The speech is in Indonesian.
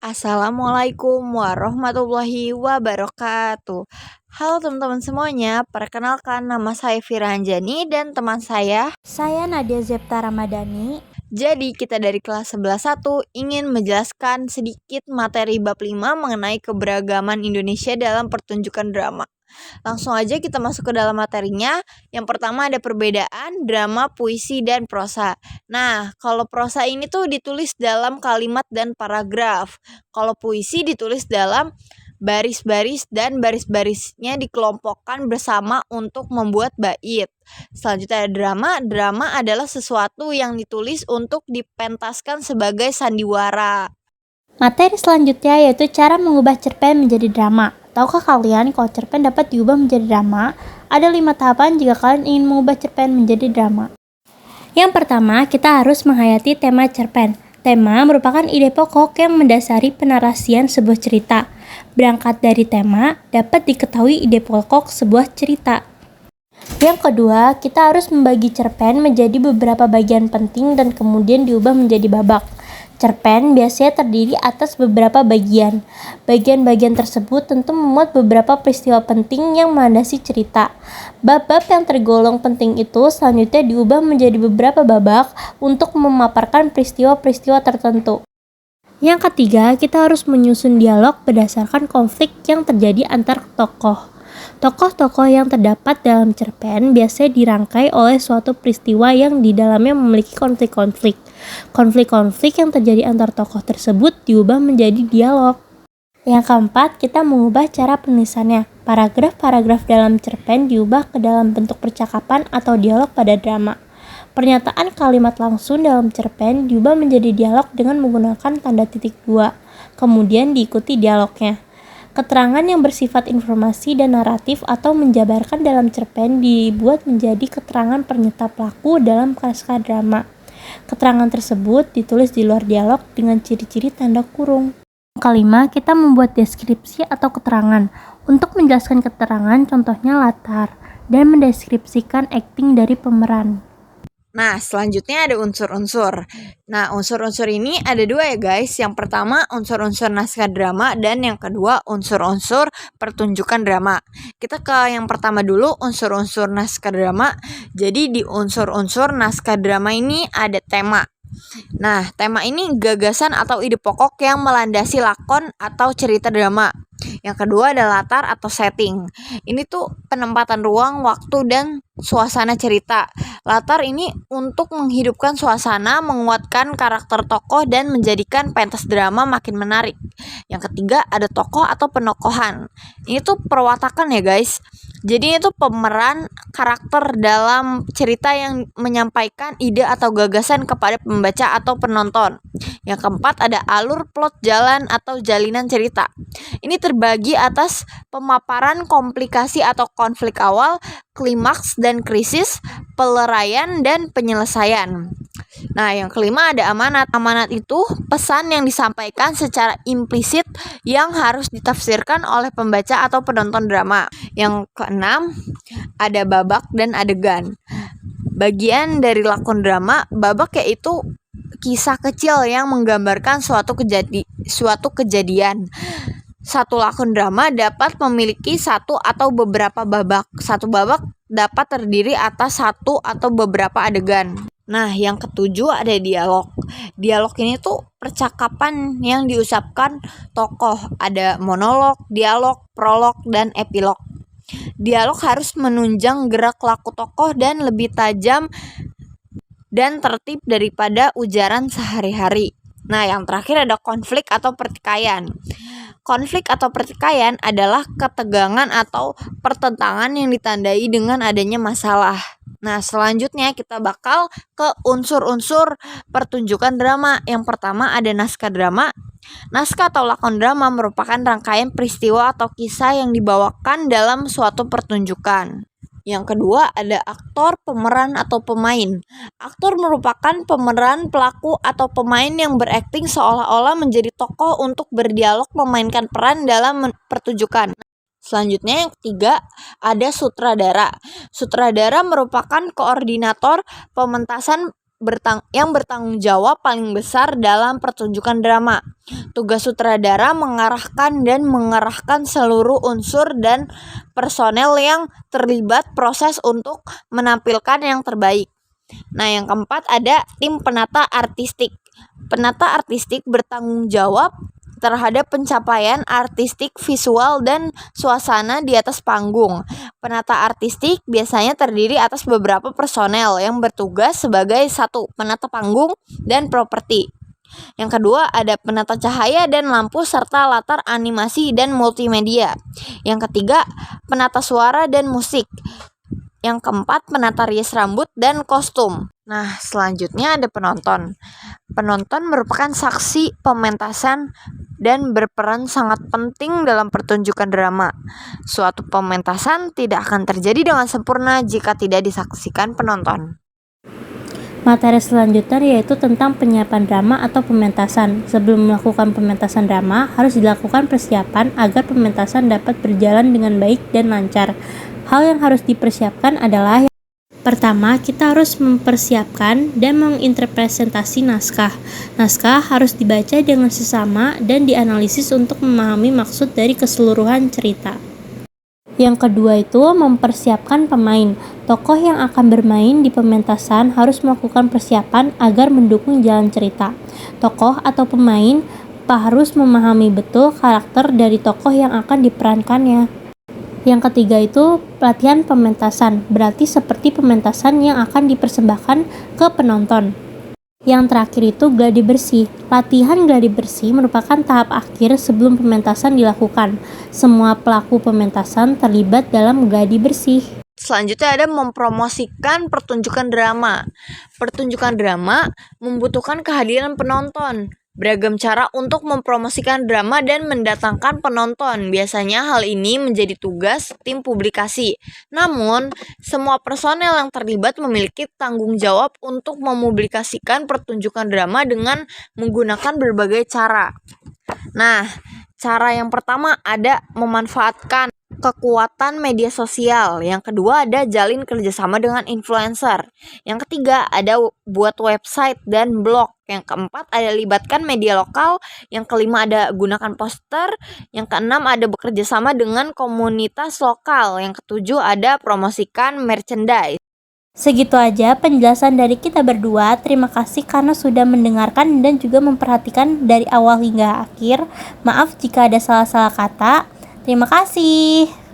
Assalamualaikum warahmatullahi wabarakatuh. Halo teman-teman semuanya, perkenalkan nama saya Firanjani dan teman saya. Saya Nadia Zepta Ramadhani. Jadi kita dari kelas 11.1 ingin menjelaskan sedikit materi bab 5 mengenai keberagaman Indonesia dalam pertunjukan drama. Langsung aja kita masuk ke dalam materinya. Yang pertama ada perbedaan drama, puisi, dan prosa. Nah, kalau prosa ini tuh ditulis dalam kalimat dan paragraf. Kalau puisi ditulis dalam baris-baris dan baris-barisnya dikelompokkan bersama untuk membuat bait. Selanjutnya ada drama. Drama adalah sesuatu yang ditulis untuk dipentaskan sebagai sandiwara. Materi selanjutnya yaitu cara mengubah cerpen menjadi drama. Tahukah kalian kalau cerpen dapat diubah menjadi drama? Ada 5 tahapan jika kalian ingin mengubah cerpen menjadi drama. Yang pertama, kita harus menghayati tema cerpen. Tema merupakan ide pokok yang mendasari penarasian sebuah cerita. Berangkat dari tema, dapat diketahui ide pokok sebuah cerita. Yang kedua, kita harus membagi cerpen menjadi beberapa bagian penting dan kemudian diubah menjadi babak. Cerpen biasanya terdiri atas beberapa bagian. Bagian-bagian tersebut tentu memuat beberapa peristiwa penting yang melandasi cerita. Bab-bab yang tergolong penting itu selanjutnya diubah menjadi beberapa babak untuk memaparkan peristiwa-peristiwa tertentu. Yang ketiga, kita harus menyusun dialog berdasarkan konflik yang terjadi antar tokoh. Tokoh-tokoh yang terdapat dalam cerpen biasanya dirangkai oleh suatu peristiwa yang di dalamnya memiliki konflik-konflik. Konflik-konflik yang terjadi antar tokoh tersebut diubah menjadi dialog. Yang keempat, kita mengubah cara penulisannya. Paragraf-paragraf dalam cerpen diubah ke dalam bentuk percakapan atau dialog pada drama. Pernyataan kalimat langsung dalam cerpen diubah menjadi dialog dengan menggunakan tanda titik 2. Kemudian diikuti dialognya. Keterangan yang bersifat informasi dan naratif atau menjabarkan dalam cerpen dibuat menjadi keterangan pernyataan pelaku dalam naskah drama. Keterangan tersebut ditulis di luar dialog dengan ciri-ciri tanda kurung. Kelima, kita membuat deskripsi atau keterangan. Untuk menjelaskan keterangan, contohnya latar, dan mendeskripsikan akting dari pemeran. Nah, selanjutnya ada unsur-unsur. Nah, unsur-unsur ini ada 2 ya guys. Yang pertama unsur-unsur naskah drama dan yang kedua unsur-unsur pertunjukan drama. Kita ke yang pertama dulu, unsur-unsur naskah drama. Jadi di unsur-unsur naskah drama ini ada tema. Nah, tema ini gagasan atau ide pokok yang melandasi lakon atau cerita drama. Yang kedua ada latar atau setting. Ini tuh penempatan ruang, waktu, dan suasana cerita. Latar ini untuk menghidupkan suasana, menguatkan karakter tokoh, dan menjadikan pentas drama makin menarik. Yang ketiga ada tokoh atau penokohan. Ini tuh perwatakan ya guys. Jadi itu pemeran karakter dalam cerita yang menyampaikan ide atau gagasan kepada pembaca atau penonton. Yang keempat ada alur, plot, jalan atau jalinan cerita. Ini terbagi atas pemaparan komplikasi atau konflik awal, klimaks dan krisis, peleraian dan penyelesaian. Nah, yang kelima ada amanat. Amanat itu pesan yang disampaikan secara implisit yang harus ditafsirkan oleh pembaca atau penonton drama. Yang keenam ada babak dan adegan. Bagian dari lakon drama, babak yaitu kisah kecil yang menggambarkan suatu kejadian. Satu lakon drama dapat memiliki satu atau beberapa babak. Satu babak dapat terdiri atas satu atau beberapa adegan. Nah, yang ketujuh ada dialog. Dialog ini tuh percakapan yang diucapkan tokoh. Ada monolog, dialog, prolog, dan epilog. Dialog harus menunjang gerak laku tokoh dan lebih tajam dan tertib daripada ujaran sehari-hari. Nah, yang terakhir ada konflik atau pertikaian. Konflik atau pertikaian adalah ketegangan atau pertentangan yang ditandai dengan adanya masalah. Nah, selanjutnya kita bakal ke unsur-unsur pertunjukan drama. Yang pertama ada naskah drama. Naskah atau lakon drama merupakan rangkaian peristiwa atau kisah yang dibawakan dalam suatu pertunjukan. Yang kedua ada aktor, pemeran atau pemain. Aktor merupakan pemeran, pelaku atau pemain yang berakting seolah-olah menjadi tokoh untuk berdialog memainkan peran dalam pertunjukan. Selanjutnya yang ketiga ada sutradara. Sutradara merupakan koordinator pementasan yang bertanggung jawab paling besar dalam pertunjukan drama. Tugas sutradara mengerahkan seluruh unsur dan personel yang terlibat proses untuk menampilkan yang terbaik. Nah, yang keempat ada tim penata artistik. Penata artistik bertanggung jawab terhadap pencapaian artistik visual dan suasana di atas panggung. Penata artistik biasanya terdiri atas beberapa personel yang bertugas sebagai satu penata panggung dan properti. Yang kedua ada penata cahaya dan lampu serta latar animasi dan multimedia. Yang ketiga penata suara dan musik. Yang keempat penata rias rambut dan kostum. Nah, selanjutnya ada penonton. Penonton merupakan saksi pementasan dan berperan sangat penting dalam pertunjukan drama. Suatu pementasan tidak akan terjadi dengan sempurna jika tidak disaksikan penonton. Materi selanjutnya yaitu tentang penyiapan drama atau pementasan. Sebelum melakukan pementasan drama, harus dilakukan persiapan agar pementasan dapat berjalan dengan baik dan lancar. Hal yang harus dipersiapkan adalah pertama, kita harus mempersiapkan dan menginterpretasi naskah. Naskah harus dibaca dengan sesama dan dianalisis untuk memahami maksud dari keseluruhan cerita. Yang kedua itu mempersiapkan pemain. Tokoh yang akan bermain di pementasan harus melakukan persiapan agar mendukung jalan cerita. Tokoh atau pemain harus memahami betul karakter dari tokoh yang akan diperankannya. Yang ketiga itu pelatihan pementasan, berarti seperti pementasan yang akan dipersembahkan ke penonton. Yang terakhir itu gladi bersih. Latihan gladi bersih merupakan tahap akhir sebelum pementasan dilakukan. Semua pelaku pementasan terlibat dalam gladi bersih. Selanjutnya ada mempromosikan pertunjukan drama. Pertunjukan drama membutuhkan kehadiran penonton. Beragam cara untuk mempromosikan drama dan mendatangkan penonton. Biasanya hal ini menjadi tugas tim publikasi. Namun, semua personel yang terlibat memiliki tanggung jawab untuk mempublikasikan pertunjukan drama dengan menggunakan berbagai cara. Nah, cara yang pertama ada memanfaatkan kekuatan media sosial. Yang kedua ada jalin kerjasama dengan influencer. Yang ketiga ada buat website dan blog. Yang keempat ada libatkan media lokal. Yang kelima ada gunakan poster. Yang keenam ada bekerja sama dengan komunitas lokal. Yang ketujuh ada promosikan merchandise. Segitu aja penjelasan dari kita berdua. Terima kasih karena sudah mendengarkan dan juga memperhatikan dari awal hingga akhir. Maaf jika ada salah-salah kata. Terima kasih.